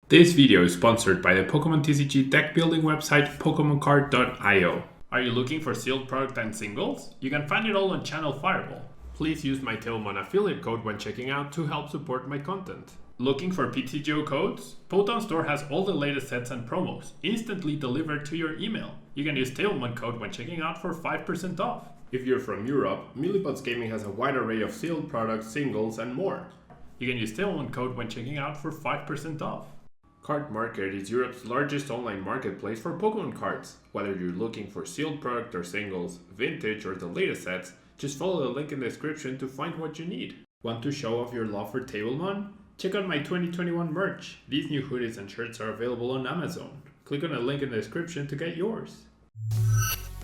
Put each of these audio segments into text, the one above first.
This video is sponsored by the Pokemon TCG deck building website PokemonCard.io. Are you looking for sealed product and singles? You can find it all on Channel Fireball. Please use my TEU affiliate code when checking out to help support my content. Looking for PTGO codes? Poton Store has all the latest sets and promos, instantly delivered to your email. You can use TEU code when checking out for 5% off. If you're from Europe, Millipots Gaming has a wide array of sealed products, singles, and more. You can use TEU code when checking out for 5% off. Card Market is Europe's largest online marketplace for Pokemon cards. Whether you're looking for sealed product or singles, vintage or the latest sets, just follow the link in the description to find what you need. Want to show off your love for Tablemon? Check out my 2021 merch. These new hoodies and shirts are available on Amazon. Click on the link in the description to get yours.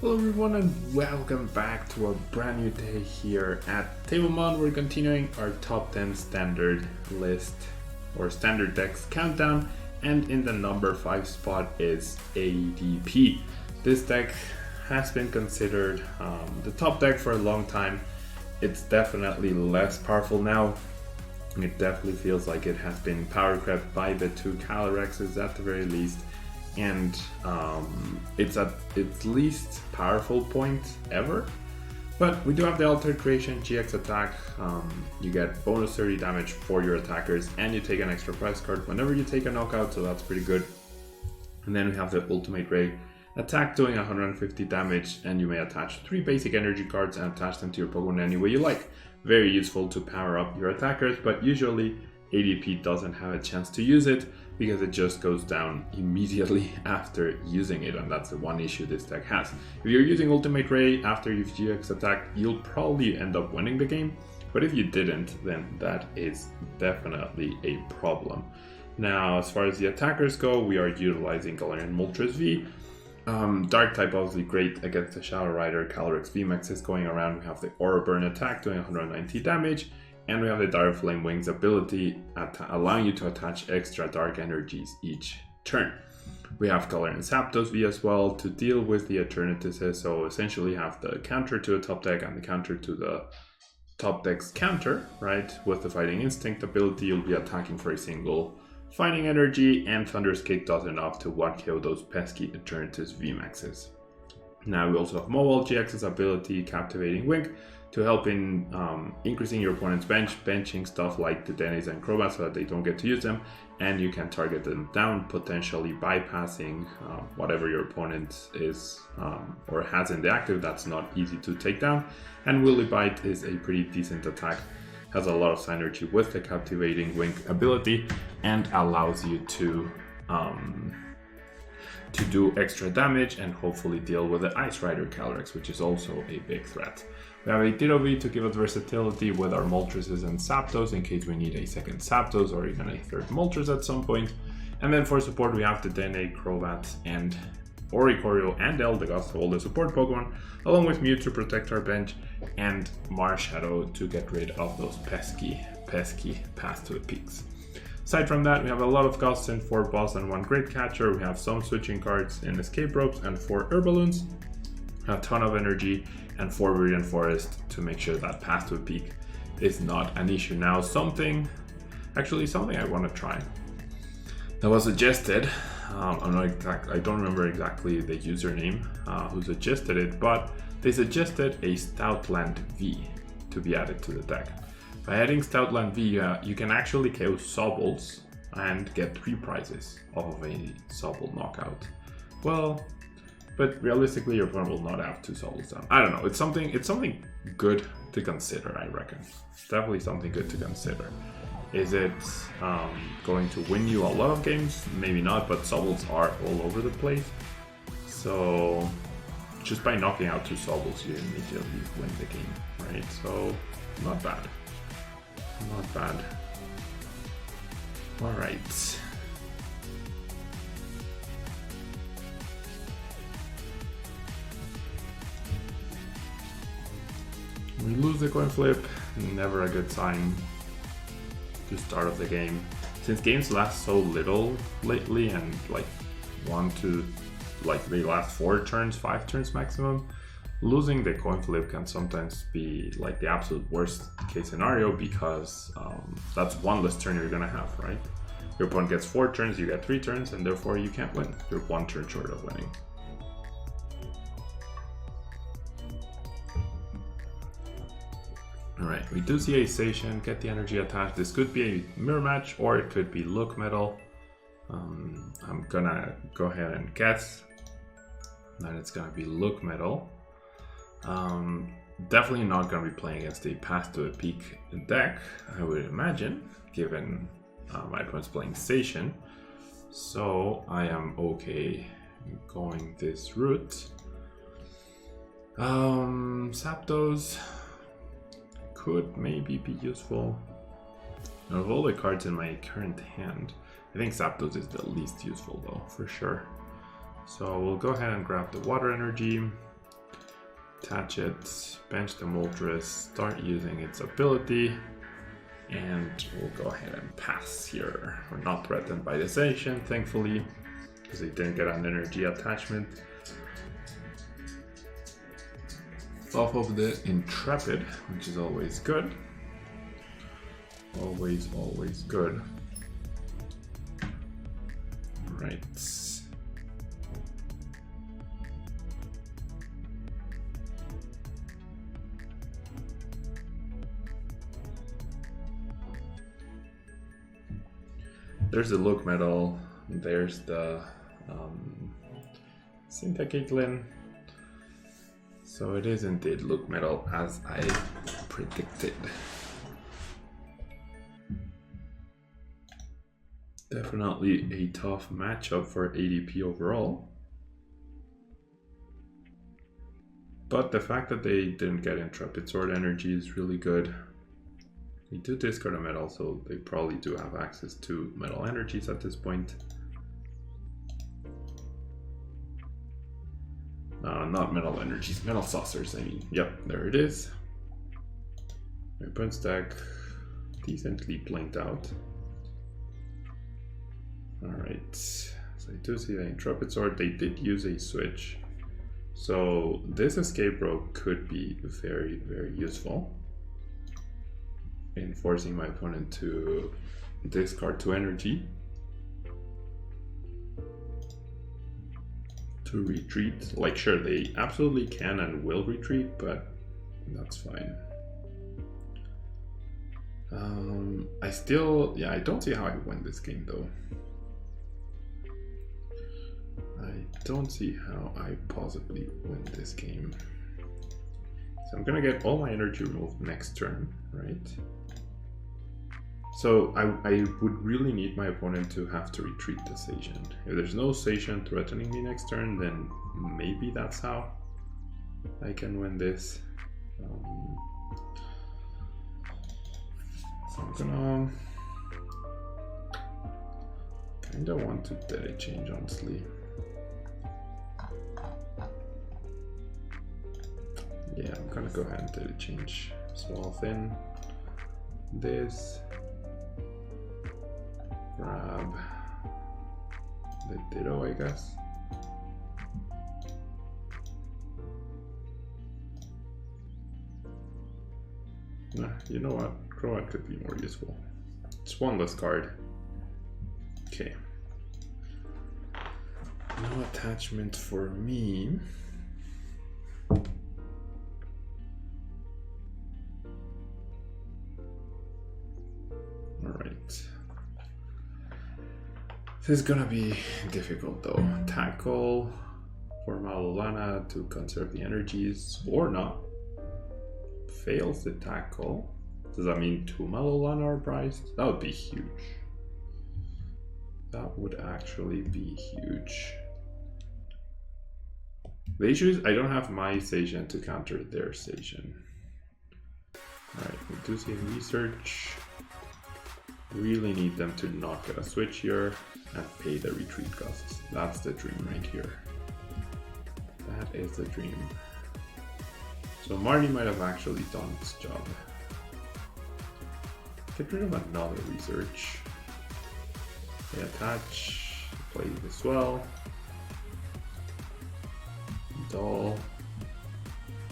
Hello everyone and welcome back to a brand new day here at Tablemon. We're continuing our top 10 standard list or standard decks countdown. And in the number 5 spot is ADP. This deck has been considered the top deck for a long time. It's definitely less powerful now. It definitely feels like it has been power crept by the two Calyrexes at the very least. And it's at its least powerful point ever. But we do have the Altered Creation GX attack. You get bonus 30 damage for your attackers and you take an extra prize card whenever you take a knockout, so that's pretty good. And then we have the Ultimate Ray attack doing 150 damage, and you may attach 3 basic energy cards and attach them to your Pokemon any way you like. Very useful to power up your attackers, but usually ADP doesn't have a chance to use it because it just goes down immediately after using it, and that's the one issue this deck has. If you're using Ultimate Ray after you've GX attacked, you'll probably end up winning the game, but if you didn't, then that is definitely a problem. Now, as far as the attackers go, we are utilizing Galarian Moltres V. Dark type obviously great against the Shadow Rider. Calyrex VMAX is going around. We have the Aura Burn attack doing 190 damage. And we have the Dire Flame Wings ability allowing you to attach extra dark energies each turn. We have Galarian Zapdos V as well to deal with the Eternatus, so essentially have the counter to the top deck and the counter to the top deck's counter, right? With the Fighting Instinct ability, you'll be attacking for a single Fighting Energy, and Thunderous Kick does enough to 1-KO those pesky Eternatus VMAXs. Now we also have Mobile GX's ability, Captivating Wink, to help in increasing your opponent's bench, benching stuff like the Dennis and Crobat so that they don't get to use them, and you can target them down, potentially bypassing whatever your opponent is or has in the active that's not easy to take down. And Willy Bite is a pretty decent attack, has a lot of synergy with the Captivating Wink ability, and allows you to do extra damage and hopefully deal with the Ice Rider Calyrex, which is also a big threat. We have a Ditto V to give us versatility with our Moltres and Zapdos in case we need a second Zapdos or even a third Moltres at some point. And then for support we have the Dene, Crobat, and Oricorio and Eldegoss, all the support Pokemon, along with Mew to protect our bench, and Marshadow to get rid of those pesky Path to the Peaks. Aside from that, we have a lot of Ghosts and 4 Boss and 1 Great Catcher. We have some switching cards in Escape Ropes and 4 Herballoons, a ton of energy, and 4 Viridian Forest to make sure that Path to a Peak is not an issue. Now, something I want to try that was suggested. I don't remember exactly the username who suggested it, but they suggested a Stoutland V to be added to the deck. By adding Stoutland V, you can actually KO Sobbles and get 3 prizes off of a Sobble knockout. Well, but realistically, your opponent will not have 2 Sobbles down. I don't know. It's something good to consider, I reckon. It's definitely something good to consider. Is it going to win you a lot of games? Maybe not, but Sobbles are all over the place. So just by knocking out 2 Sobbles, you immediately win the game, right? So not bad. Not bad. All right. We lose the coin flip, never a good sign to start of the game. Since games last so little lately and they last 4 turns, 5 turns maximum, losing the coin flip can sometimes be like the absolute worst case scenario because that's one less turn you're gonna have, right? Your opponent gets 4 turns, you get 3 turns, and therefore you can't win. You're 1 turn short of winning. Alright, we do see a station, get the energy attached. This could be a mirror match, or it could be look metal. I'm gonna go ahead and guess that it's gonna be look metal. Definitely not gonna be playing against a path to a peak deck, I would imagine, given my opponent's playing station. So I am okay going this route. Zapdos could maybe be useful. Of all the cards in my current hand, I think Zapdos is the least useful though, for sure. So we'll go ahead and grab the water energy, attach it, bench the Moltres, start using its ability, and we'll go ahead and pass here. We're not threatened by the station, thankfully, because they didn't get an energy attachment. Off of the Intrepid, which is always good. Always good. Right. There's the look metal. There's the Syntaciclin. So it is indeed look metal as I predicted. Definitely a tough matchup for ADP overall. But the fact that they didn't get Intrepid Sword energy is really good. They do discard a metal, so they probably do have access to metal energies at this point. Not metal energies, metal saucers, I mean. Yep, there it is. My opponent's deck decently blinked out. Alright, so I do see the Intrepid Sword. They did use a switch. So this escape rope could be very, very useful in forcing my opponent to discard 2 energy to retreat. Like, sure, they absolutely can and will retreat, but that's fine. I don't see how I win this game though. I don't see how I possibly win this game. So I'm gonna get all my energy removed next turn, right? So I would really need my opponent to have to retreat the station. If there's no station threatening me next turn, then maybe that's how I can win this. So I'm gonna kinda want to Dede change, honestly. Yeah, I'm gonna go ahead and Dede change. Small thin. This. Grab the Ditto, I guess. Nah, you know what? Croat could be more useful. It's one less card. Okay. No attachment for me. Alright. This is gonna be difficult though. Tackle for Malolana to conserve the energies or not. Fails the tackle. Does that mean 2 Malolana are prized? That would be huge. That would actually be huge. The issue is I don't have my station to counter their station. Alright, we do see research. Really need them to not get a switch here and pay the retreat costs. That's the dream right here. That is the dream. So Marnie might have actually done its job. Get rid of another research. They attach, play this well. Doll.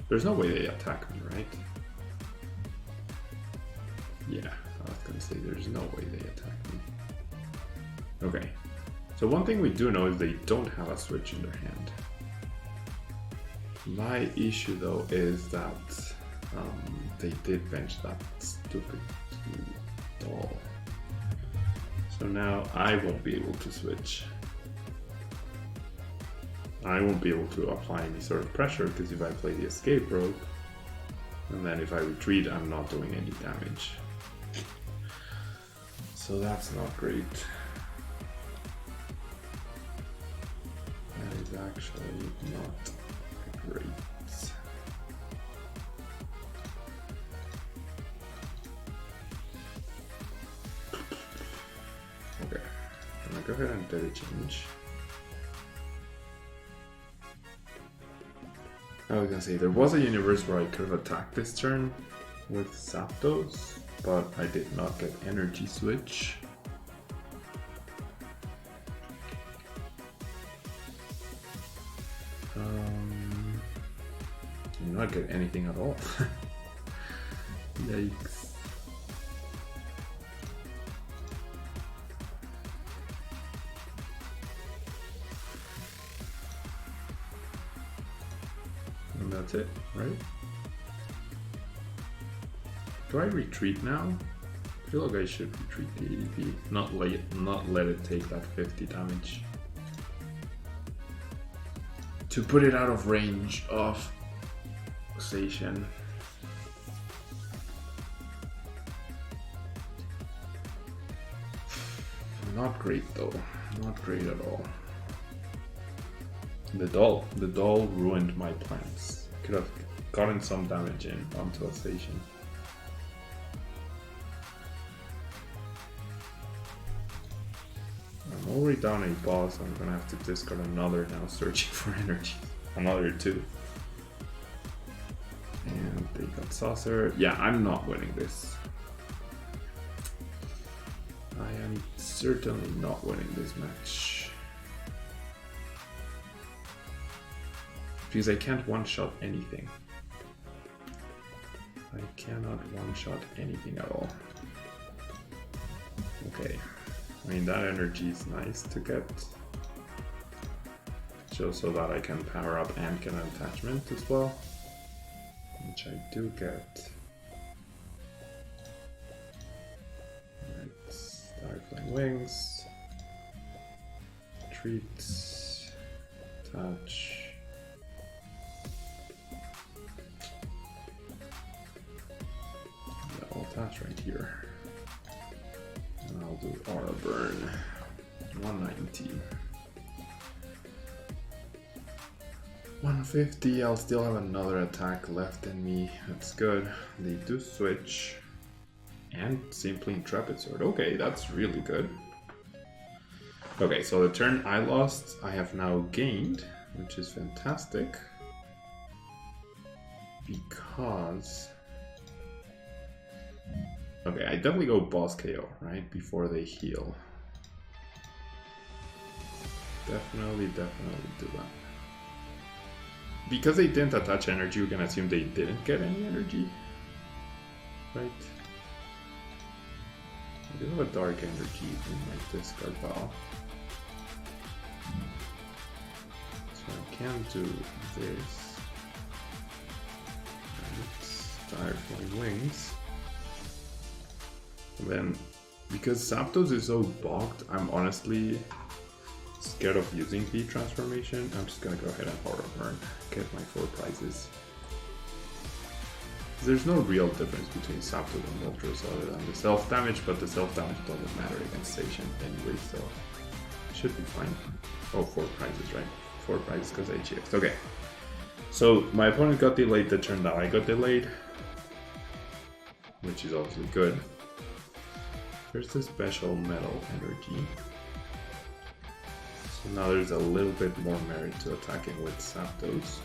There's no way they attack me, right? Yeah, I was gonna say there's no way they attack me. Okay, so one thing we do know is they don't have a switch in their hand. My issue though is that they did bench that stupid doll. So now I won't be able to switch. I won't be able to apply any sort of pressure because if I play the escape rope, and then if I retreat, I'm not doing any damage. So that's not great. That is actually not great. Okay, I'm gonna go ahead and do a change. I was gonna say, there was a universe where I could have attacked this turn with Zapdos, but I did not get energy switch. Did not get anything at all. Yikes. And that's it, right? Do I retreat now? I feel like I should retreat the ADP, not let it take that 50 damage. To put it out of range of station. Not great though, not great at all. The doll ruined my plans. Could have gotten some damage in onto a station. I'm already down a boss, I'm gonna have to discard another now, searching for energy. Another 2. And they got Saucer. Yeah, I'm not winning this. I am certainly not winning this match. Because I can't one-shot anything. I cannot one-shot anything at all. Okay. I mean, that energy is nice to get. Just so that I can power up and get an attachment as well. Which I do get. Alright, Starflying Wings. Treats. Touch. Yeah, I'll attach right here. And I'll do Aura Burn. 190. 150, I'll still have another attack left in me. That's good. They do switch. And simply Intrepid Sword. Okay, that's really good. Okay, so the turn I lost, I have now gained, which is fantastic. Because... okay, I definitely go boss KO, right? Before they heal. Definitely do that. Because they didn't attach energy, we can assume they didn't get any energy. Right? I do have a dark energy in my discard pile. So I can do this. Right. Starflying Wings. And then, because Zapdos is so bogged, I'm honestly scared of using the transformation. I'm just gonna go ahead and Aura Burn, get my 4 prizes. There's no real difference between Zapdos and Moltres other than the self-damage, but the self-damage doesn't matter against Station anyway, so it should be fine. Oh, 4 prizes, right? 4 prizes because I checked. Okay. So my opponent got delayed the turn that I got delayed, which is obviously good. Here's the special metal energy. So now there's a little bit more merit to attacking with Zapdos.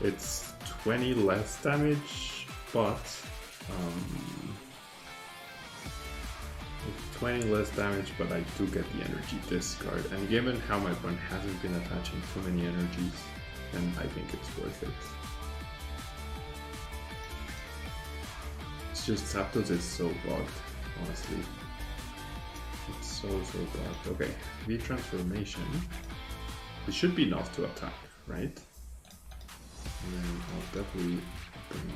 It's 20 less damage, but it's 20 less damage, but I do get the energy discard. And given how my opponent hasn't been attaching too many energies, then I think it's worth it. It's just Zapdos is so bugged, honestly. So blocked. Okay, V transformation. It should be enough to attack, right? And then I'll definitely bring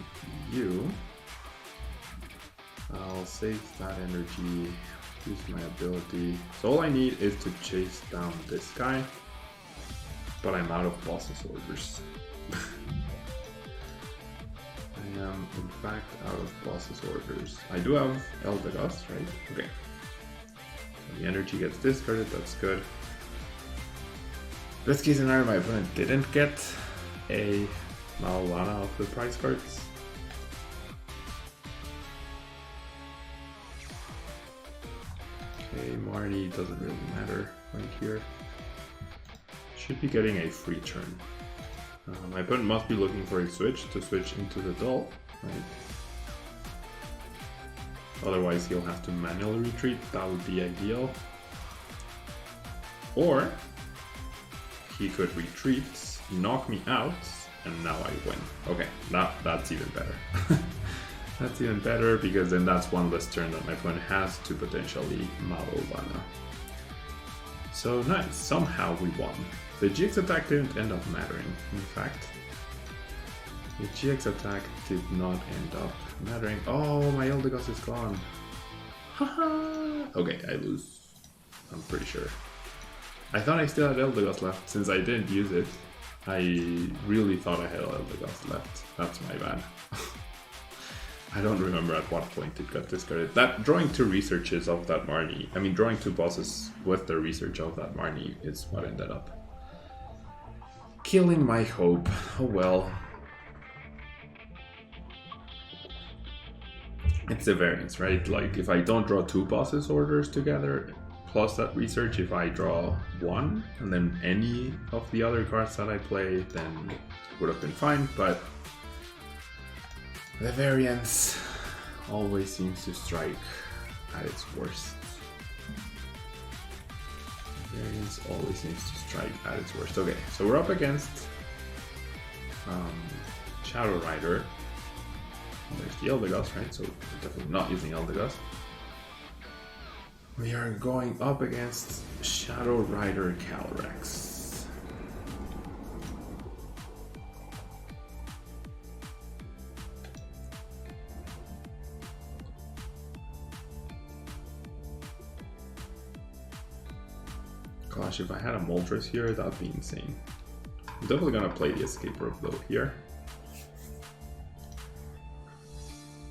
you. I'll save that energy, use my ability. So all I need is to chase down this guy, but I'm out of boss's orders. I am in fact out of boss's orders. I do have Eldegoss, right? Okay. So the energy gets discarded, that's good. Best case scenario, my opponent didn't get a Malana of the prize cards. Okay, Marnie doesn't really matter right here. Should be getting a free turn. My opponent must be looking for a switch to switch into the doll, right? Otherwise he'll have to manually retreat, that would be ideal. Or he could retreat, knock me out, and now I win. Okay, that's even better. That's even better because then that's one less turn that my opponent has to potentially Malana. So nice, somehow we won. The GX attack didn't end up mattering, in fact. The GX attack did not end up mattering. Oh, my Eldegoss is gone. Haha. Okay, I lose. I'm pretty sure. I thought I still had Eldegoss left since I didn't use it. I really thought I had Eldegoss left. That's my bad. I don't remember at what point it got discarded. That drawing 2 researches of that Marnie, I mean drawing 2 bosses with the research of that Marnie is what ended up killing my hope. Oh well. It's the variance, right? Like if I don't draw 2 bosses orders together, plus that research, if I draw 1 and then any of the other cards that I play, then it would have been fine, but the variance always seems to strike at its worst. The variance always seems to strike at its worst. Okay, so we're up against Shadow Rider. There's the Eldegoss, right? So we're definitely not using Eldegoss. We are going up against Shadow Rider Calyrex. Gosh, if I had a Moltres here, that'd be insane. I'm definitely gonna play the Escape Rope though here.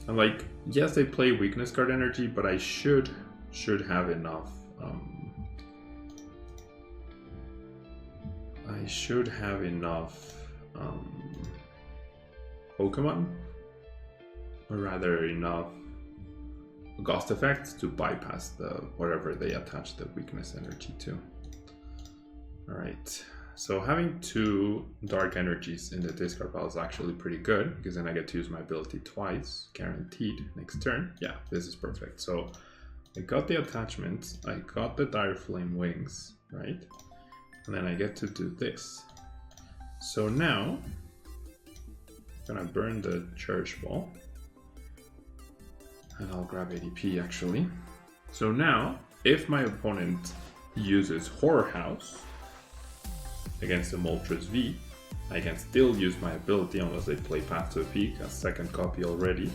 And like, yes, they play weakness card energy, but I should have enough. I should have enough Pokemon, or rather enough Ghost effects to bypass the whatever they attach the weakness energy to. Alright, so having 2 dark energies in the discard pile is actually pretty good, because then I get to use my ability twice, guaranteed, next turn. Yeah, this is perfect. So I got the attachment, I got the Dire Flame wings, right? And then I get to do this. So now, I'm gonna burn the Cherish Ball. And I'll grab ADP actually. So now, if my opponent uses Horror House against the Moltres V, I can still use my ability unless they play Path to the Peak, a second copy already,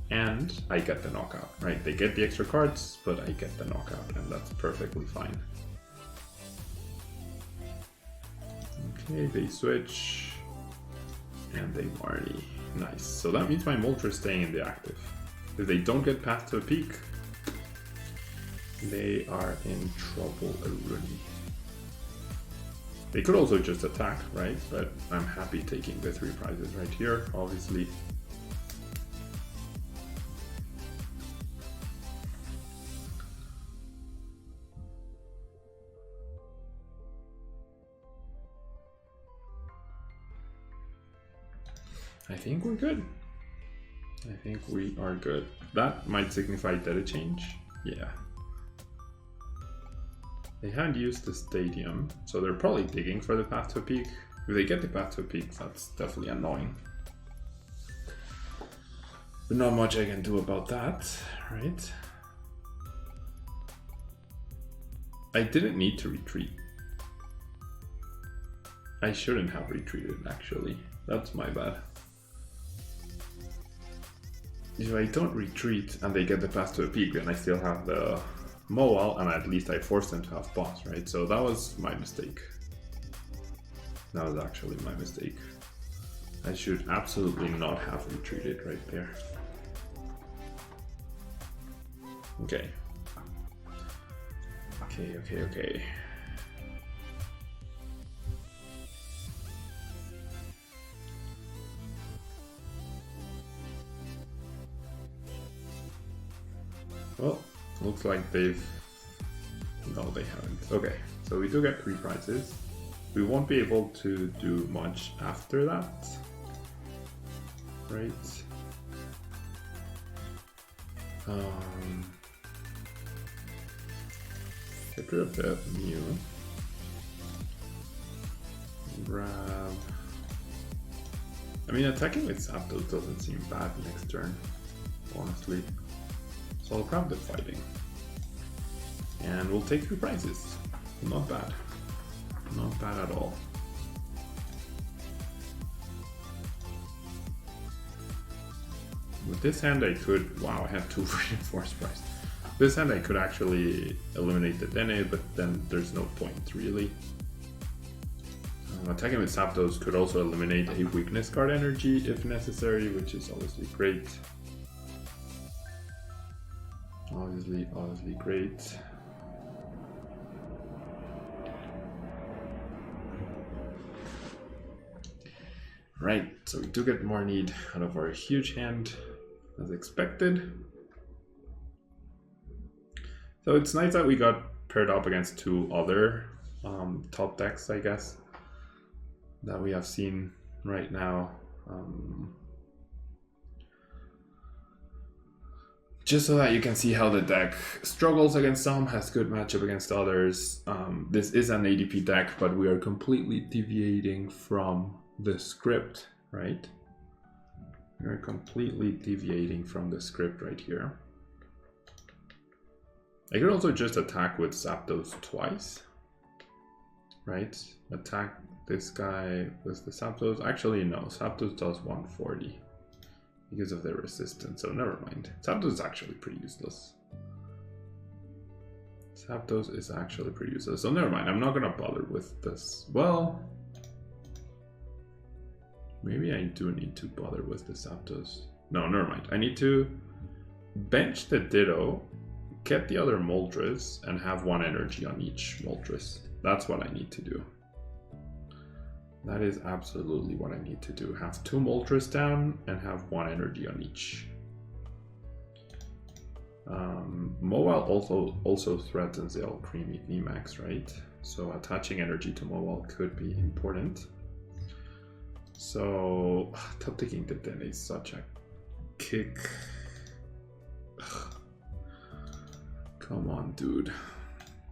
and I get the knockout, right? They get the extra cards, but I get the knockout, and that's perfectly fine. Okay, they switch, and they Marnie. Nice. So that means my Moltres is staying in the active. If they don't get Path to the Peak, they are in trouble already. They could also just attack, right? But I'm happy taking the 3 prizes right here, obviously. I think we're good. I think we are good. That might signify data change. Yeah. They haven't used the stadium, so they're probably digging for the Path to a Peak. If they get the Path to a Peak, that's definitely annoying. But not much I can do about that, right? I didn't need to retreat. I shouldn't have retreated, actually. That's my bad. If I don't retreat and they get the pass to a peak, then I still have the Mowal, and at least I forced them to have boss, right? So that was my mistake. That was actually my mistake. I should absolutely not have retreated right there. Okay. Okay. Well, looks like they've... No, they haven't. Okay, so we do get 3 prizes. We won't be able to do much after that. Right. Get rid of the Mew. Grab... I mean, attacking with Zapdos doesn't seem bad next turn, honestly. So I'll grab the fighting. And we'll take 3 prizes. Not bad. Not bad at all. With this hand I could... Wow, I have 2 reinforce prize. This hand I could actually eliminate the Dene, but then there's no point really. Attacking with Zapdos could also eliminate a weakness card energy if necessary, which is obviously great. Obviously great. Right, so we do get more need out of our huge hand as expected. So it's nice that we got paired up against 2 other top decks, I guess, that we have seen right now. Just so that you can see how the deck struggles against some, has good matchup against others. This is an ADP deck, but we are completely deviating from the script, right? We are completely deviating from the script right here. I could also just attack with Zapdos twice, right? Attack this guy with the Zapdos. Actually, no, Zapdos does 140 because of their resistance, so never mind. Zapdos is actually pretty useless. Zapdos is actually pretty useless, so never mind. I'm not gonna bother with this. Well, maybe I do need to bother with the Zapdos. No, never mind. I need to bench the Ditto, get the other Moltres, and have 1 energy on each Moltres. That's what I need to do. That is absolutely what I need to do. Have 2 Moltres down and have 1 energy on each. Mowal also threatens the all creamy VMAX, right? So attaching energy to Mowal could be important. So top taking the Den is such a kick. Come on, dude.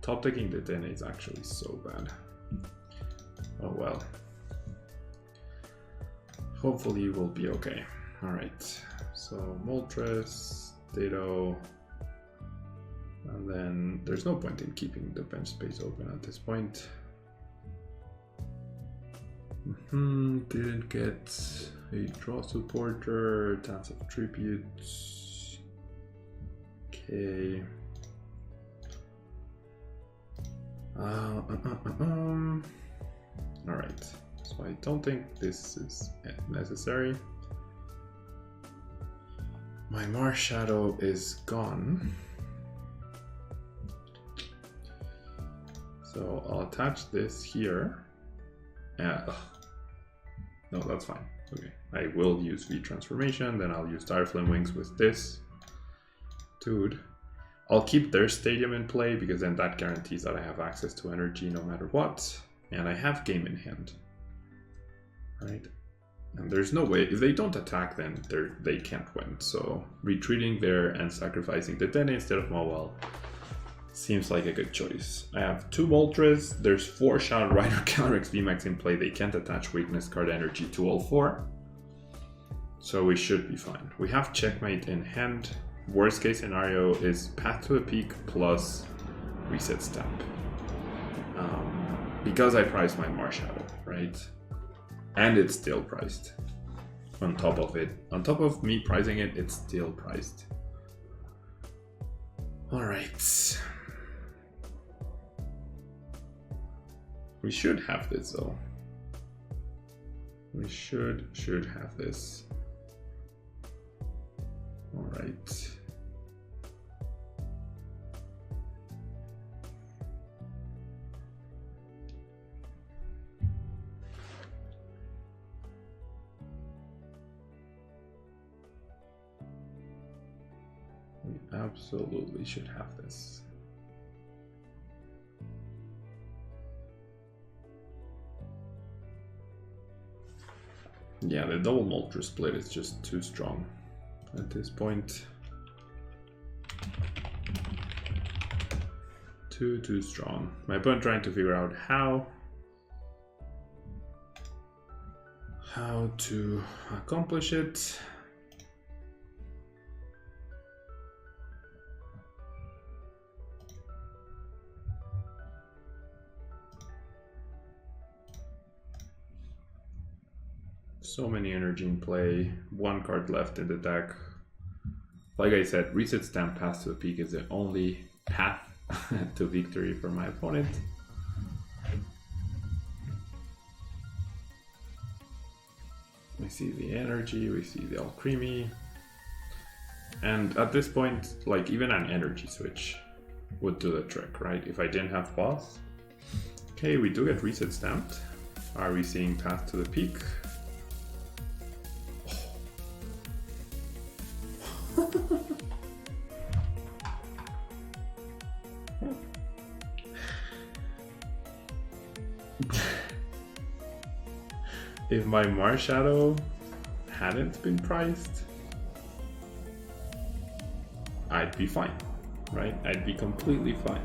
Top taking the Den is actually so bad. Oh well. Hopefully we'll be okay. Alright, so Moltres, Ditto, and then there's no point in keeping the bench space open at this point. Didn't get a draw supporter, Dance of Tributes. Okay. Alright. So I don't think this is necessary. My Mars Shadow is gone. So I'll attach this here. No, that's fine. Okay, I will use V Transformation, then I'll use Direflame Wings with this. Dude. I'll keep their stadium in play because then that guarantees that I have access to energy no matter what. And I have game in hand. Right, and there's no way, if they don't attack, then they can't win. So retreating there and sacrificing the Den instead of Mowal seems like a good choice. I have 2 Moltres, there's 4 Shadow Rider Calyrex VMAX in play. They can't attach weakness card energy to all 4, so we should be fine. We have Checkmate in hand. Worst case scenario is Path to a Peak plus Reset Stamp. because I priced my Marshadow, right? And it's still priced on top of it. On top of me pricing it, it's still priced. All right. We should have this though. We should have this. All right. We absolutely should have this. Yeah, the double Moltres split is just too strong at this point. Too strong. My opponent trying to figure out how to accomplish it. So many energy in play, one card left in the deck. Like I said, reset stamp pass to the peak is the only path to victory for my opponent. We see the energy, we see the Alchemy. And at this point, like even an energy switch would do the trick, right? If I didn't have boss. Okay, we do get reset stamped. Are we seeing path to the peak? If my Marshadow hadn't been priced, I'd be fine, right? I'd be completely fine.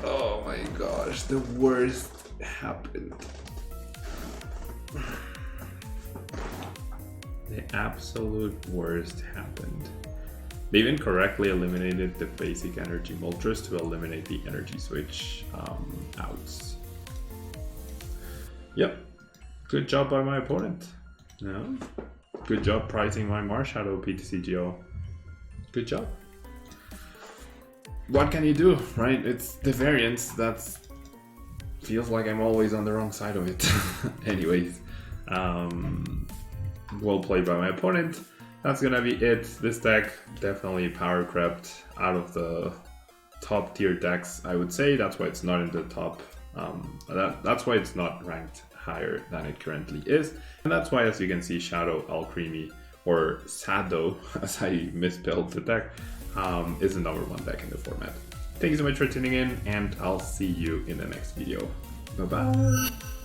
Oh my gosh, the worst happened. The absolute worst happened. They even correctly eliminated the basic energy Moltres to eliminate the energy switch outs. Yep, good job by my opponent. No, good job pricing my Marshadow PTCGO. Good job. What can you do, right? It's the variance that feels like I'm always on the wrong side of it. Anyways, well played by my opponent. That's gonna be it. This deck definitely power crept out of the top tier decks, I would say. That's why it's not in the top. That's why it's not ranked higher than it currently is. And that's why, as you can see, Shadow Alchemy, or Sado, as I misspelled the deck, is the #1 deck in the format. Thank you so much for tuning in, and I'll see you in the next video. Bye-bye.